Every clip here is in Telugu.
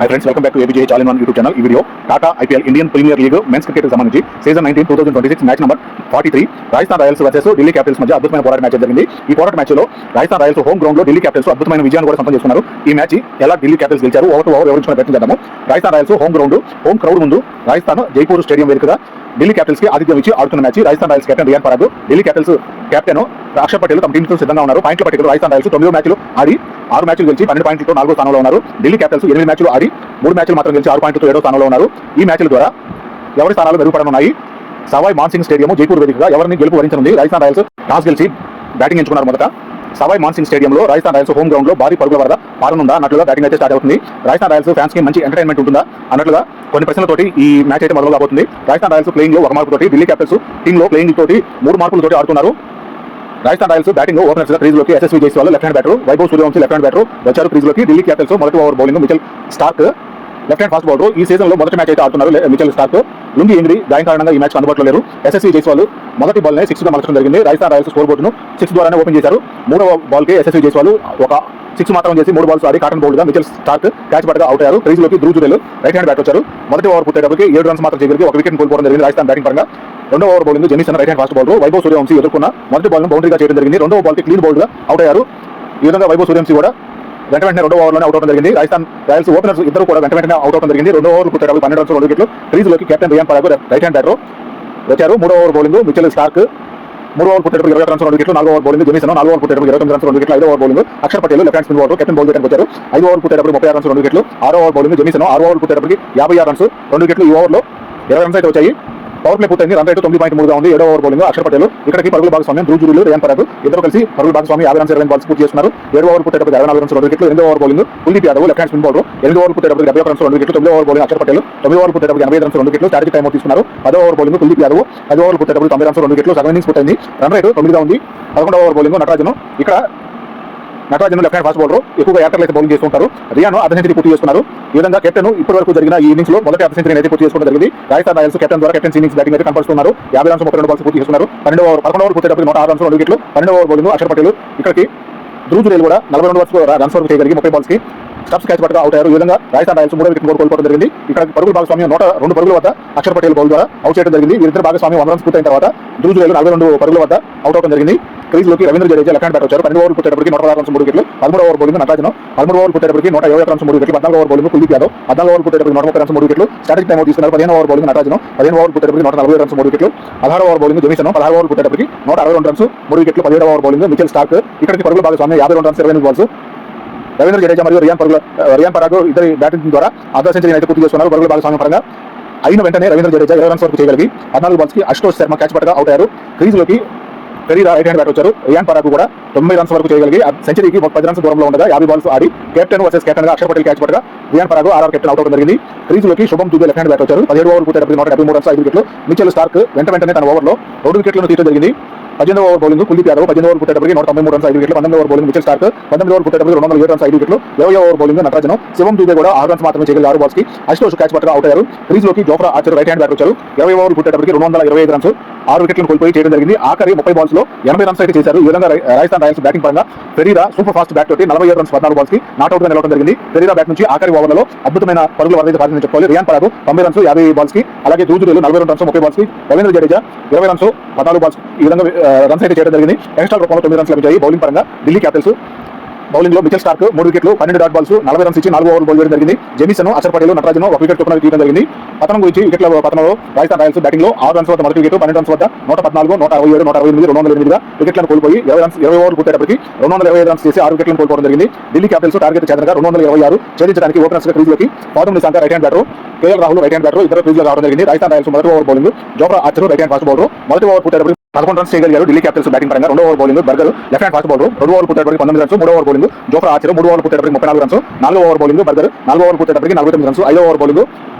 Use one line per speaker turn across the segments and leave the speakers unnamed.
Hi friends, welcome back to ABJ All in One YouTube channel. ఈ video Tata IPL Indian premier league men's cricket సంబంధించి season 19 2026 match number 43 Rajasthan Royals versus Delhi Capitals మధ్య అద్భుతమైన పోరాట మ్యాచ్ జరిగింది. ఈ పోరాట మ్యాచ్ లో రాజస్థాన్ రాయల్స్ హోమ్ గ్రౌండ్ లో ఢిల్లీ క్యాపిటల్స్ అద్భుతమైన విజయాన్ని కూడా సొంతం చేసుకున్నారు. ఈ మ్యాచ్ ఎలా ఢిల్లీ క్యాపిటల్స్ గెలిచారు ఓవర్ టు ఓవర్ వివరించుకునే ప్రయత్నం చేద్దాము. Rajasthan Royals home ground home crowd ముందు రాజస్థాన్ జైపూర్ స్టేడియం వేదికగా ఢిల్లీ క్యాపిటల్స్ కి ఆతిథ్యం ఇచ్చి ఆడుతున్న match. Rajasthan Royals captain Riyan Parag, Delhi Capitals captain Axar Patel తమ టీంతో సిద్ధంగా ఉన్నారు. పాయింట్ల పట్టికలో రాజస్థాన్ రాయల్స్ 9 మ్యాచ్లు ఆడి 6 మ్యాచ్లు గెలిచి 12 పాయింట్లతో 4వ స్థానంలో ఉన్నారు. ఢిల్లీ క్యాపిటల్స్ 8 మ్యాచ్లు ఆడి 3 మ్యాచ్లు మాత్రం గెలిచి 6 పాయింట్లతో 7వ స్థానంలో ఉన్నారు. ఈ మ్యాచ్ల ద్వారా ఎవరి స్థానాలు మెరుగుపడనున్నాయి? సవాయ్ మాన్సింగ్ స్టేడియం జైపూర్ వేదికగా ఎవరిని గెలుపు వరించనుంది? రాజస్థాన్ రాయల్స్ టాస్ గెలిచి బ్యాటింగ్ ఎంచుకున్నారు. మొదట సవాయ్ మాన్సింగ్ స్టేడియంలో రాజస్థాన్ రాయల్స్ హోమ్ గ్రౌండ్ లో భారీ పరుగుల వరద పారనుందా అన్నట్లుగా బ్యాటింగ్ అయితే స్టార్ట్ అవుతుంది. రాజస్థాన్ రాయల్స్ ఫ్యాన్స్ కి మంచి ఎంటర్టైన్మెంట్ ఉంటుందా అన్నట్లుగా కొన్ని ప్రశ్నలతోటి ఈ మ్యాచ్ అయితే మొదలు కాబోతుంది. రాజస్థాన్ రాయల్స్ ప్లేయింగ్ లో 1 మార్కు తోటి, ఢిల్లీ క్యాపిటల్స్ టీమ్ లో ప్లేయింగ్ తోటి 3 మార్కులతోటి ఆడుతున్నారు. రాజస్థాన్ రాయల్స్ బ్యాటింగ్ ఓపెనర్స్ గా క్రీజ్ లోకి SSV Jaiswal left hand batter, Vaibhav Suryavanshi left hand batter వచ్చారు క్రీజ్ లోకి. ఢిల్లీ క్యాపిటల్స్ మొదటి over bowling Mitchell Stark left hand fast bowler. ఈ సీజన్ లో మొదటి మ్యాచ్ అయితే ఆడుతున్నారు మిచెల్ స్టార్క్. లుంగి ఇంగ్రీ గాయం కారణంగా ఈ మ్యాచ్ అందుబాటులో లేరు. ఎస్ఎస్వి జైస్వాల్ మొదటి బాల్ నే 6 గా మార్చడం జరిగింది. రాజస్థాన్ రాయల్స్ స్కోర్ బోర్డును 6 ద్వారానే ఓపెన్ చేశారు. 3వ బాల్ కి ఎస్ఎస్వి జైస్వాల్ ఒక 6 మాత్రం చేసి 3 బాల్స్ ఆడి కాటన్ బౌల్డ్ గా మిచెల్ స్టార్క్ క్యాచ్ పడగా అవుట్ అయ్యారు. క్రీజ్ లోకి Dhruv Jurel right hand bat వచ్చారు. మొదటి ఓవర్ పూర్తయ్యేటప్పటికి 7 రన్స్ మాత్రం చేయగలిగి 1 వికెట్ కోల్పోవడం జరిగింది రాజస్థాన్ బ్యాటింగ్ పరంగా. రెండో over bowling Jamieson right hand fast bowler Vaibhav Suryavanshi ఎదుర్కొన్న మొదటి బాల్ ను బౌండరీగా చేయడం జరిగింది. రెండవ బాల్ కి క్లీన్ బౌల్డ్ గా అవుట్ అయ్యారు. ఈ విధంగా వైభవ్ సూర్యవంశీ కూడా వెంటనే రెండో ఓవర్లోనే అవుట్ అవడం జరిగింది. రాజస్థాన్ రాయల్స్ ఓపెనర్స్ ఇద్దరు కూడా వెంటనే అవుట్ అవడం జరిగింది. రెండో ఓవర్ పూర్తయ్యేటప్పుడు 12 రన్స్ 2 వికెట్లు. క్రీజ్ లోకి captain Riyan Parag right hand batter వచ్చారు. 3వ over bowling Mitchell Starc 3 over పూర్తయ్యేటప్పుడు 20 రన్స్ 2 వికెట్లు. 4వ ఓవర్ బౌలింగ్ జెమిసన్ 4 ఓవర్ పూర్తయ్యేటప్పుడు 29 రన్స్ 2 వికెట్లు. 5వ over bowling Axar Patel left hand spin bowler captain bowl చేయడానికి వచ్చారు. 5వ ఓవర్ పూర్తయ్యేటప్పుడు 36 రన్స్ 2 వికెట్లు. 6వ ఓవర్ బౌలింగ్ జెమిసన్ 6 ఓవర్ పూర్తయ్యేటప్పుడు 56 రన్స్ 2 వికెట్లు. ఈ ఓవర్లో 20 రన్స్ అయితే వచ్చాయి. పవర్ ప్లే పూర్తయింది. రన్ రేటు 9.3 గా ఉంది. 7వ ఓవర్ బౌలింగ్ అక్షర్ పటేల్ ఇక్కడికి పరుగుల భాగస్వామ్యం ధ్రువ్ జురేల్ రియాన్ పరాగ్ ఇద్దరు కలిసి పరుగుల భాగస్వామ్యం 50 రన్స్ 20 బాల్స్ పూర్తి చేస్తున్నారు. 7వ ఓవర్ పూర్తయ్యేటప్పుడు 64 రన్స్ 2 వికెట్లు. 8వ over bowling Kuldeep Yadav left hand spin bowler 8వ ఓవర్ పూర్తయ్యేటప్పుడు 71 రన్స్ 2 వికెట్లు. 9వ ఓవర్ బౌలింగ్ అక్షర్ పటేల్ 9వ ఓవర్ పూర్తయ్యేటప్పుడు 85 రన్స్ 2 వికెట్లు. స్ట్రాటజిక్ టైం అవుట్ తీసుకున్నారు. 10వ ఓవర్ బౌలింగ్ కుల్దీప్ యాదవ్ 10వ ఓవర్ పూర్తయ్యేటప్పుడు 90 రన్స్ 2 వికెట్లు. సగం ఇన్నింగ్స్ పూర్తయింది. రన్ రేటు 9 గా ఉంది. 11వ ఓవర్ బౌలింగ్ నటరాజన్ ఇక్కడ Natarajan left hand fast bowler ఎక్కువగా యాక్టర్లు అయితే బౌలింగ్ చేస్తుంటారు. రియాను అర్ధ సెంచరీ పూర్తి చేసుకున్నారు. ఈ విధంగా కెప్టెన్ ఇప్పటి వరకు జరిగిన ఈ ఇన్నింగ్స్ లో మొదటి అర్ధ సెంచరీ అయితే పూర్తి చేసుకోవడం జరిగింది. రాజస్థాన్ రాయల్స్ కెప్టెన్ ద్వారా కెప్టెన్ ఇన్నింగ్స్ బ్యాటింగ్ అయితే కనపడుతున్నారు. 50 రన్స్ 32 బాల్స్ పూర్తి చేస్తున్నారు. 11వ ఓవర్ పూర్తయ్యేటప్పుడు 106 రన్స్ 2 వికెట్లు. 12వ ఓవర్ బౌలింగ్ అక్షర్ పటేల్ ఇక్కడికి ధ్రువ్ జురేల్ కూడా 42 రన్స్ వరకు చేయగలిగి 30 బాల్స్ కి స్టప్స్ క్యాచ్ పట్టుగా అవుట్ అయ్యారు. ఈ విధంగా రాజస్థాన్ రాయల్స్ 3వ వికెట్ కోల్పోవడం జరిగింది. ఇక్కడ పరుగుల భాగస్వామ్యం 102 పరుగుల వద్ద అక్షర్ పటేల్ బౌల్ ద్వారా అవుట్ చేయడం జరిగింది. వీరిద్దరు భాగస్వామ్యం 100 రన్స్ పూర్తయిన తర్వాత ధ్రువ్ జురేల్ 42 పరుగుల వద్ద అవుట్ అవడం జరిగింది. క్రీజ్ లోకి Ravindra Jadeja left hand bat వచ్చారు. 12 ఓవర్ పూర్తయ్యేటప్పటికి 116 రన్స్ 3 వికెట్లు. 13వ ఓవర్ బౌలింగ్ నటరాజన్ 13వ ఓవర్ పూర్తయ్యేటప్పటికి 121 రన్స్ 3 వికెట్లు. 14వ ఓవర్ బౌలింగ్ కుల్దీప్ యాదవ్ 14వ ఓవర్ పూర్తయ్యేటప్పటికి 130 రన్స్ 3 వికెట్లు. స్ట్రాటజిక్ టైం అవుట్ తీసుకున్నారు. 15వ ఓవర్ బౌలింగ్ నటరాజన్ 15వ ఓవర్ పూర్తయ్యేటప్పటికి 140 రన్స్ 3 వికెట్లు. 16వ ఓవర్ బౌలింగ్ జెమిసన్ 16వ ఓవర్ పూర్తయ్యేటప్పటికి 162 రన్స్ 3 వికెట్లు. 17వ ఓవర్ బౌలింగ్ మిచెల్ స్టార్క్ ఇక్కడికి పరుగుల భాగస్వామ్యం 52 రన్స్ 28 బాల్స్. రవీంద్ర జడేజా మరియు రియాన్ పరాగ్ ఇద్దరి బ్యాటింగ్ ద్వారా అర్ధ సెంచరీ అయితే పూర్తి చేస్తున్నారు. పరుగుల భాగస్వామ్యం పరంగా అయిన వెంటనే రవీంద్ర జడేజా 20 రన్స్ వరకు చేయగలిగి 14 బాల్స్ కి అశుతోష్ శర్మ క్యాచ్ పట్టుగా అవుట్ అయ్యారు. క్రీజ్ లోకి పెరీరా రైట్ హ్యాండ్ బ్యాట్ వచ్చారు. రియాన్ పరాగ్ కూడా 90 రన్స్ వరకు చేయగలిగి సెంచరీకి 10 రన్స్ దూరంలో ఉండగా 50 బాల్స్ ఆడి కెప్టెన్ వర్సెస్ కెప్టెన్ గా అక్షర్ పటేల్ క్యాచ్ పట్టుగా Riyan Parag RR captain out అవడం జరిగింది. క్రీజ్ లోకి శుభం దుబే లెఫ్ట్ హ్యాండ్ బ్యాట్ వచ్చారు. 17వ ఓవర్ పూర్తయ్యేటప్పటికి 173 రన్స్ 5 వికెట్లు. మిచెల్ స్టార్క్ వెంటనే తన ఓవర్లో 2 వికెట్లను తీయడం జరిగింది. 18వ ఓవర్ బౌలింగ్ కుల్దీప్ యాదవ్ 18వ ఓవర్ పూర్తయ్యేటప్పటికి 193 రన్స్ 5 వికెట్లు. 19వ ఓవర్ బౌలింగ్ మిచెల్ స్టార్క్ 19వ ఓవర్ పూర్తయ్యేటప్పటికి 207 రన్స్ 5 వికెట్లు. 20వ ఓవర్ బౌలింగ్ నటరాజన్ శివం దుబే కూడా 6 రన్స్ మాత్రమే చేయగలిగి 6 బాల్స్ కి అశుతోష్ క్యాచ్ పట్టుగా అవుట్ అయ్యారు. క్రీజ్ లోకి Jofra Archer right hand bat వచ్చారు. 20వ ఓవర్ పూర్తయ్యేటప్పటికి 225 రన్స్ 6 వికెట్లను కోల్పోయి చేయడం జరిగింది. ఆఖరి 30 బాల్స్ లో 80 రన్స్ అయితే చేశారు. ఈ విధంగా రాజస్థాన్ రాయల్స్ బ్యాటింగ్ పరంగా పెరీరా సూపర్ ఫాస్ట్ బ్యాట్ తోటి 47 రన్స్ 14 బాల్స్ కి నాట్అవుట్ గా నిలవడం జరిగింది. పెరీరా బ్యాట్ నుంచి ఆఖరి ఓవర్లలో అద్భుతమైన పరుగుల వరద పాల్గొని చెప్పుకోవాలి. రియాన్ పరాగ్ 90 రన్స్ 50 బాల్స్ కి, అలాగే ధ్రువ్ జురేల్ 42 రన్స్ 30 బాల్స్ కి, రవీంద్ర జడేజా 20 రన్స్ 14 బాల్స్ ఈ విధంగా రన్స్ అయితే చేయడం జరిగింది. ఎక్స్ట్రా రూపంలో 9 రన్స్ లభించాయి. బౌలింగ్ పరంగా ఢిల్లీ క్యాపిటల్స్ బౌలింగ్ లో మిచెల్ స్టార్క్ 3 వికెట్లు 12 డాట్ బాల్స్ 40 రన్స్ ఇచ్చి 4 ఓవర్ బౌల్ చేయడం జరిగింది. జెమిసన్ అక్షర్ పటేల్ నటరాజన్ 1 వికెట్ చొప్పున తీయడం జరిగింది. పతనం గురించి వికెట్ల పతనంలో రాజస్థాన్ రాయల్స్ బ్యాటింగ్ లో 6 రన్స్ వద్ద మొదటి వికెట్, 12 రన్స్ వద్ద 114 167 168 208 గా వికెట్లను కోల్పోయి 20 ఓవర్లు పూర్తయ్యేటప్పటికి 225 రన్స్ చేసి 6 వికెట్లను కోల్పోవడం జరిగింది. ఢిల్లీ క్యాపిటల్స్ టార్గెట్ చేతనగా 226 ఛేదించడానికి ఓపెనర్స్ గా క్రీజ్ లోకి పాదం Nissanka right hand batter, KL Rahul right hand batter ఇద్దరు క్రీజ్ లో రావడం జరిగింది. రాజస్థాన్ రాయల్స్ మొదటి over bowling Jofra Archer right hand fast bowler మొదటి ఓవర్ పూర్తయ్యేటప్పటికి 11 రన్స్ చేయగలిగారు. ఢిల్లీ క్యాపిటల్స్ బ్యాటింగ్ పరంగా 2వ over bowling burger left hand fast bowler 2వ ఓవర్ పూర్తయ్యేటప్పటికి 19 రన్స్, 3వ ఓవర్ బౌలింగ్ జోఫ్రా ఆర్చర్ 3వ ఓవర్ పూర్తయ్యేటప్పటికి 34 రన్స్, 4వ ఓవర్ బౌలింగ్ బర్గర్ 4వ ఓవర్ పూర్తయ్యేటప్పటికి 49 రన్స్, 5వ over bowling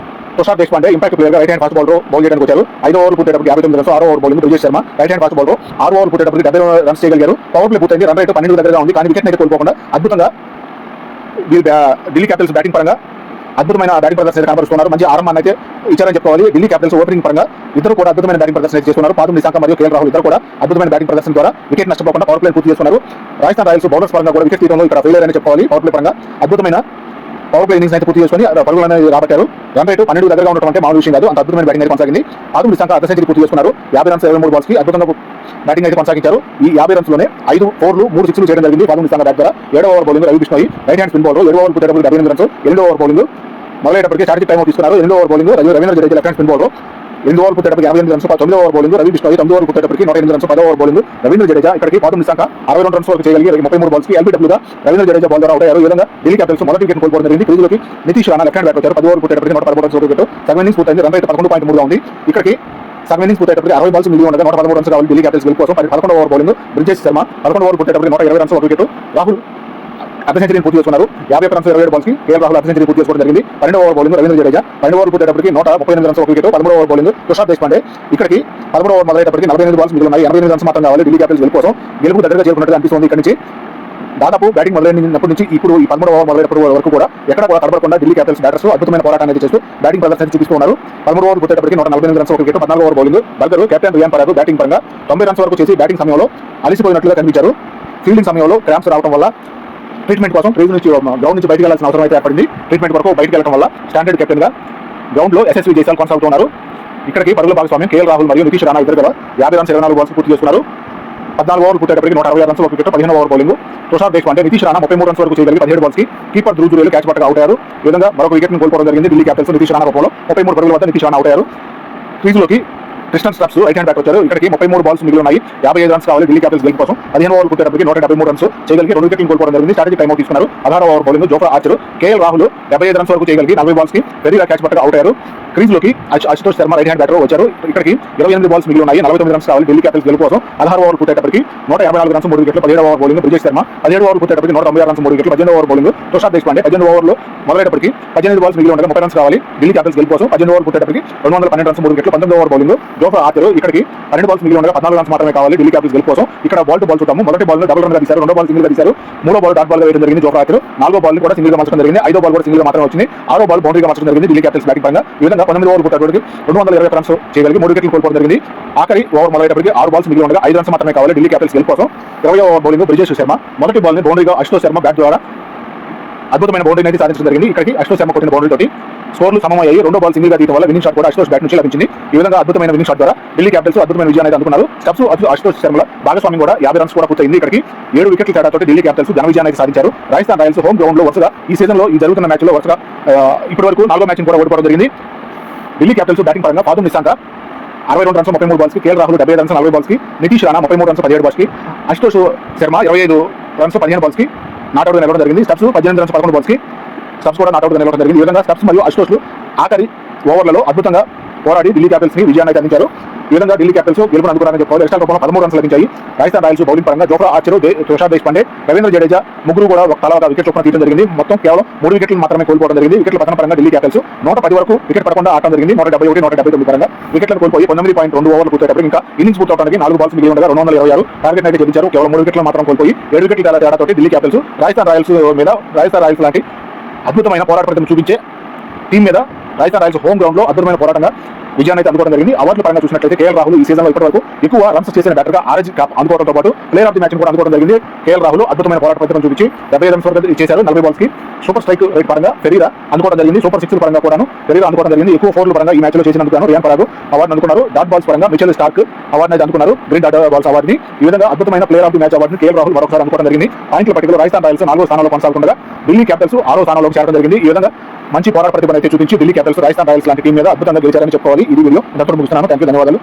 Tushar Deshpande impact player గా right hand fast bowler bowl చేయడానికి వచ్చారు. 5వ ఓవర్ పూర్తయ్యేటప్పటికి 59 రన్స్, 6వ over bowling Brijesh Sharma right hand fast bowler 6వ ఓవర్ పూర్తయ్యేటప్పటికి 70 రన్స్ చేయగలిగారు. పవర్ ప్లే పూర్తయింది. రన్ రేట్ 12 దగ్గరగా ఉంది, కానీ వికెట్ అయితే కోల్పోకుండా అద్భుతంగా ఢిల్లీ క్యాపిటల్స్ బ్యాటింగ్ పరంగా అద్భుతమైన బ్యాటింగ్ ప్రదర్శన కనబరుస్తున్నారు. మంచి ఆరంభాన్ని అయితే ఇచ్చారని చెప్పుకోవాలి. ఢిల్లీ క్యాపిటల్స్ ఓపెనింగ్ పరంగా ఇద్దరు కూడా అద్భుతమైన బ్యాటింగ్ ప్రదర్శన చేస్తున్నారు. పాదం నిశాంక మరియు కేఎల్ రాహుల్ ఇద్దరు కూడా అద్భుతమైన బ్యాటింగ్ ప్రదర్శన ద్వారా వికెట్ నష్టపోకుండా పవర్ ప్లే పూర్తి చేస్తున్నారు. రాజస్థాన్ రాయల్స్ బౌలర్స్ పరంగా కూడా వికెట్ తీయడంలో ఇక్కడ ఫెయిల్ అని చెప్పుకోవాలి. పవర్ ప్లే పరంగా అద్భుతమైన పవర్ ప్లే ఇన్నింగ్స్ అయితే పూర్తి చేసుకుని పరుగులు అనేది రాబట్టారు. రన్ రేటు 12 దగ్గరగా ఉండటం అంటే మామూలు విషయం కాదు. అంత అద్భుతమైన బ్యాటింగ్ అయితే కొనసాగింది. పాదం నిశాంక అర్ధ సెంచరీ పూర్తి చేసుకున్నారు. 50 రన్స్ 23 బాల్స్ కి అద్భుతంగా బ్యాటింగ్ అయితే కొనసాగించారు. ఈ 50 రన్స్ లోనే 5 4లు 3 6లు చేయడం జరిగింది. పాదం నిశాంక బ్యాట్ ద్వారా 7వ over bowling Ravi Bishnoi right hand spin bowler 7 over పూర్తయ్యేటప్పుడు 78 రన్స్. 8వ ఓవర్ బౌలింగ్ మొదలయ్యేటప్పటికి స్ట్రాటజిక్ టైం తీసుకున్నారు. 8వ over bowling Ravindra Jadeja left hand spin bowler 8 over పూర్తయ్యేటప్పటికి 88 రన్స్. 9వ over bowling Ravi Bishnoi 9 over పూర్తయ్యేటప్పటికి 108 రన్స్. 10వ ఓవర్ బౌలింగ్ రవీంద్ర జడేజా ఇక్కడికి పాదం నిశాంక 62 రన్స్ వరకు చేయగలిగి 33 బాల్స్ కి ఎల్బీడబ్ల్యూగా రవీంద్ర జడేజా బాల్ ద్వారా అవుట్ అయ్యారు. ఈ విధంగా ఢిల్లీ క్యాపిటల్స్ మొదటి వికెట్ కోల్పోవడం జరిగింది. క్రీజులోకి Nitish Rana left hand bat వచ్చారు. 10 ఓవర్ పూర్తయ్యేటప్పటికి 113 రన్స్ వికెట్. సగం ఇన్నింగ్స్ పూర్తయింది. రన్ రేట్ 11.3 గా ఉంది. ఇక్కడికి సగం ఇన్నింగ్స్ పూర్తయ్యేటప్పటికి 60 బాల్స్ మిగిలి ఉండగా 113 రన్స్ కావాలి ఢిల్లీ క్యాపిటల్స్ గెలుపు కోసం. 11వ over bowling Brijesh Sharma 11 over పూర్తయ్యేటప్పటికి 120 రన్స్ ఒక వికెట్. రాహుల్ అర్ధ సెంచరీని పూర్తి చేసుకున్నారు. 50 రన్స్ 27 బాల్స్ కి కేఎల్ రాహుల్ అర్ధ సెంచరీ పూర్తి చేసుకోవడం జరిగింది. 12వ over bowling Ravindra Jadeja 12 over పూర్తయ్యేటప్పటికి 138 రన్స్ ఒక వికెట్. 13వ ఓవర్ బౌలింగ్ తుషార్ దేశపాండే ఇక్కడికి 13వ ఓవర్ మొదలయ్యేటప్పటికి 48 బాల్స్ మిగిలి ఉన్నాయి. 88 రన్స్ మాత్రం కావాలి ఢిల్లీ క్యాపిటల్స్ గెలుపు కోసం. గెలుపు దగ్గరగా చేరుకున్నట్టుగా అనిపిస్తుంది. ఇక్కడ నుంచి దాదాపు బ్యాటింగ్ మొదలైనప్పటి నుంచి ఇప్పుడు ఈ 13వ ఓవర్ మొదలైనప్పటి వరకు కూడా ఎక్కడ కూడా తడబడకుండా ఢిల్లీ క్యాపిటల్స్ బ్యాటర్స్ అద్భుతమైన పోరాటాన్ని అయితే చేస్తూ బ్యాటింగ్ ప్రదర్శన చూపిస్తున్నారు. 13వ ఓవర్ పూర్తయ్యేటప్పటికి 148 రన్స్ ఒక వికెట్. 14వ over bowling Burger captain Riyan Parag batting పరంగా 90 రన్స్ వరకు చేసి బ్యాటింగ్ సమయంలో అలిసిపోయినట్లుగా కనిపించారు. ఫీల్డింగ్ సమయంలో క్రాంప్స్ రావడం వల్ల ట్రీట్మెంట్ కోసం క్రీజ్ నుంచి గ్రౌండ్ నుంచి బయటకు వెళ్లాల్సిన అవసరం అయితే ఏర్పడింది. ట్రీట్మెంట్ వరకు బయటకు వెళ్ళడం వల్ల స్టాండర్డ్ కెప్టెన్ గా గ్రౌండ్ లో ఎస్ఎస్వి జైసాల్ కొనసాగుతున్నారు. ఇక్కడికి పరుగుల భాగస్వామ్యం కేఎల్ రాహుల్ మరియు నితీష్ రాణా ఇద్దరు 50 రన్స్ 24 బాల్స్ పూర్తి చేసుకున్నారు. 14 ఓవర్ పూర్తయ్యేటప్పటికి 166 రన్స్ ఒక వికెట్. 15వ over bowling Tushar Deshpande Nitish Rana 33 runs వరకు చేయగలిగి 17 బాల్స్ కి కీపర్ ధ్రువ్ జురేల్ క్యాచ్ పట్టగా అవుట్ అయ్యారు. ఈ విధంగా మరొక వికెట్ ను కోల్పోవడం జరిగింది ఢిల్లీ క్యాపిటల్స్. నితీష్ రాణా రూపంలో 33 పరుగుల వద్ద నితీష్ రాణా అవుట్ అయ్యారు. క్రీజులోకి క్రిస్టన్ స్టప్స్ రైట్ హ్యాండ్ బ్యాట్ వచ్చారు. ఇక్కడికి 33 బాల్స్ మిగిలి ఉన్నాయి. 55 రన్స్ కావాలి ఢిల్లీ క్యాపిటల్స్ గెలుపు కోసం. 15 ఓవర్ పూర్తయ్యేటప్పటికి 173 రన్స్ చేయగలిగి 2 వికెట్లు కోల్పోవడం జరిగింది. స్ట్రాటజిక్ టైం అవుట్ తీసుకున్నారు. 16వ over bowling Jofra Archer KL Rahul 75 runs వరకు చేయగలిగి 40 బాల్స్ కి పెరిగా క్యాచ్ పట్టగా అవుట్ అయ్యారు. క్రీజ్లోకి Ashutosh Sharma right hand batter వచ్చారు. ఇక్కడికి 28 బాల్స్ మిగిలి ఉన్నాయి. 49 రన్స్ కావాలి ఢిల్లీ క్యాపిటల్స్ గెలుపు కోసం. 16 ఓవర్ పూర్తయ్యేటప్పటికి 184 రన్స్ 3 వికెట్లు. 17వ over bowling Brijesh Sharma 17 over పూర్తయ్యేటప్పటికి 196 రన్స్ 3 వికెట్లు. 18వ ఓవర్ బౌలింగ్ తుషార్ దేశపాండే 18 ఓవర్లో మొదలయ్యేటప్పటికి 18 బాల్స్ మిగిలి ఉండగా 30 రన్స్ కావాలి ఢిల్లీ క్యాపిటల్స్ గెలుపు కోసం. 18 ఓవర్ పూర్తయ్యేటప్పటికి 212 రన్స్ 3 వికెట్లు. 19వ ఓవర్ బౌలింగ్ జోఫ్రా ఆర్చర్ ఇక్కడికి 12 బాల్స్ మిగిలి ఉండగా 14 రన్స్ మాత్రమే కావాలి ఢిల్లీ క్యాపిటల్స్ గెలుపు కోసం. ఇక్కడ బాల్ టు బాల్ చూద్దాము. మొదటి బాల్ డబుల్ రన్ గా తీశారు. రెండో బాల్ సింగిల్ గా తీశారు. మూడో బాల్ డాట్ బాల్ గా వేయడం జరిగింది జోఫ్రా ఆర్చర్. 4వ బాల్ కూడా సింగిల్ గా మార్చడం జరిగింది. 5వ బాల్ కూడా సింగిల్ గా మాత్రమే వచ్చింది. 6వ బాల్ బౌండరీగా మార్చడం జరిగింది ఢిల్లీ క్యాపిటల్స్ బ్యాటింగ్ పరంగా. ఈ విధంగా 19 ఓవర్ పూర్తయ్యేటప్పటికి 220 రన్స్ చేయగలిగి 3 వికెట్లు కోల్పోవడం జరిగింది. ఆఖరి ఓవర్ మొదలయ్యేటప్పటికి 6 బాల్స్ మిగిలి ఉండగా 5 రన్స్ మాత్రమే కావాలి ఢిల్లీ క్యాపిటల్స్ గెలుపు కోసం. 20వ ఓవర్ బౌలింగ్ బ్రిజేష్ శర్మ మొదటి బాల్ ని బౌండరీగా అశుతోష్ శర్మ బ్యాట్ ద్వారా అద్భుతమైన బౌండరీ అయితే సాధించడం జరిగింది. ఇక్కడికి అశుతోష్ శర్మ కొట్టిన బౌండరీ తోటి స్కోర్లు సమమయ్యాయి. రెండో బాల్ సింగిల్ గా తీయడం వల్ల విన్నింగ్ షాట్ కూడా అశుతోష్ బ్యాట్ నుంచి లభించింది. ఈ విధంగా అద్భుతమైన విన్నింగ్ షాట్ ద్వారా ఢిల్లీ క్యాపిటల్స్ అద్భుతమైన విజయాన్ని అయితే అందుకున్నారు. స్టప్స్ అశుతోష్ శర్మల భాగస్వామ్యం కూడా 50 రన్స్ కూడా పూర్తయింది. ఇక్కడికి 7 వికెట్ల తేడాతో ఢిల్లీ క్యాపిటల్స్ ఘన విజయాన్ని అయితే సాధించారు. రాజస్థాన్ రాయల్స్ హోమ్ గ్రౌండ్ లో వరుసగా ఈ సీజన్ లో ఈ జరుగుతున్న మ్యాచ్ లో వరుసగా ఇప్పటి వరకు 4వ మ్యాచ్ కూడా ఓడిపోవడం జరిగింది. ఢిల్లీ క్యాపిటల్స్ బ్యాటింగ్ పరంగా పాదం నిశాంక 62 రన్స్ 33 బాల్స్ కి, కేఎల్ రాహుల్ 75 రన్స్ 40 బాల్స్ కి, నితీష్ రాణా 33 రన్స్ 17 బాల్స్ కి, అశుతోష్ శర్మ 25 రన్స్ 15 బాల్స్ కి నాట్అవుట్ నిలవడం జరిగింది. స్టప్స్ 18 రన్స్ 11 బాల్స్ కి స్టప్స్ కూడా నాట్అవుట్ నిలవడం జరిగింది. ఈ విధంగా స్టప్స్ మరియు అశుతోష్ ఆఖరి ఓవర్లలో అద్భుతంగా పోరాడి ఢిల్లీ క్యాపిటల్స్ ని విజయాన్ని అయితే అందించారు. ఈ విధంగా ఢిల్లీ క్యాపిటల్స్ గెలుపును అందుకున్నారని చెప్పుకోవాలి. ఎక్స్ట్రా రూపంలో 13 రన్స్ లభించాయి. రాజస్థాన్ రాయల్స్ బౌలింగ్ పరంగా జోఫ్రా ఆర్చర్, తుషార్ దేశపాండే, రవీంద్ర జడేజా ముగ్గురు కూడా తలా ఒక వికెట్ చొప్పున తీయడం జరిగింది. మొత్తం కేవలం 3 వికెట్లు మాత్రమే కోల్పోవడం జరిగింది. వికెట్ల పతనం పరంగా ఢిల్లీ క్యాపిటల్స్ 110 వరకు వికెట్ పడకుండా ఆడటం జరిగింది. 171, 179 పరంగా వికెట్లను కోల్పోయి 19.2 ఓవర్లు పూర్తయ్యేటప్పుడు ఇంకా ఇన్నింగ్స్ పూర్తవడానికి 4 బాల్స్ మిగిలి ఉండగా 226 టార్గెట్ అయితే జయించారు. కేవలం 3 వికెట్లు మాత్రం కోల్పోయి 7 వికెట్ల తేడాతో ఢిల్లీ క్యాపిటల్స్ రాజస్థాన్ రాయల్స్ లాంటి అద్భుతమైన పోరాట ప్రతిమ చూపించే టీం మీద రాజస్థాన్ రాయల్స్ హోమ్ గ్రౌండ్ లో అద్భుతమైన పోరాటంగా విజయాన్ని అయితే అందుకోవడం జరిగింది. అవార్డుల పరంగా చూసినట్లయితే కేఎల్ రాహుల్ ఈ సీజన్ లో ఇప్పటివరకు ఎక్కువ రన్స్ చేసిన బ్యాటర్ గా ఆరెంజ్ కప్ అందుకోవడంతో పాటు ప్లేయర్ ఆఫ్ ది మ్యాచ్ కూడా అందుకోవడం జరిగింది. కేఎల్ రాహుల్ అద్భుతమైన పోరాట ప్రతిభను చూపించి 70 రన్స్ వరకు చేశారు. 40 బాల్స్ కి సూపర్ స్ట్రైక్ రేట్ పరంగా ఫెరీరా అందుకోవడం జరిగింది. సూపర్ 6 పరంగా కూడా ఫెరీరా అందుకోవడం జరిగింది. ఎక్కువ 4ల పరంగా ఈ మ్యాచ్ లో చేసినందుకు రియాన్ పరాగ్ అవార్డు అందుకున్నారు. డాట్ బాల్స్ పరంగా మిచెల్ స్టార్క్ అవార్డు అయితే అందుకున్నారు. గ్రీన్ డాట్ బాల్స్ అవార్డుని. ఈ విధంగా అద్భుతమైన ప్లేయర్ ఆఫ్ ది మ్యాచ్ అవార్డుని కేఎల్ రాహుల్ మరొకసారి అందుకోవడం జరిగింది. పాయింట్ల పట్టికలో రాజస్థాన్ రాయల్స్ 4వ స్థానంలో కొనసాగుతుండగా ఢిల్లీ క్యాపిటల్స్ 6వ స్థానంలోకి చేరడం జరిగింది. ఈ విధంగా మంచి పోరాట ప్రతిభను అయితే చూపించి ఢిల్లీ క్యాపిటల్స్ రాజస్థాన్ రాయల్స్ లాంటి టీం మీద అద్భుతంగా గెలిచారని చెప్పుకోవాలి. ఈ వీడియో ఇంతటితో ముగిస్తున్నాను. థాంక్యూ, ధన్యవాదాలు.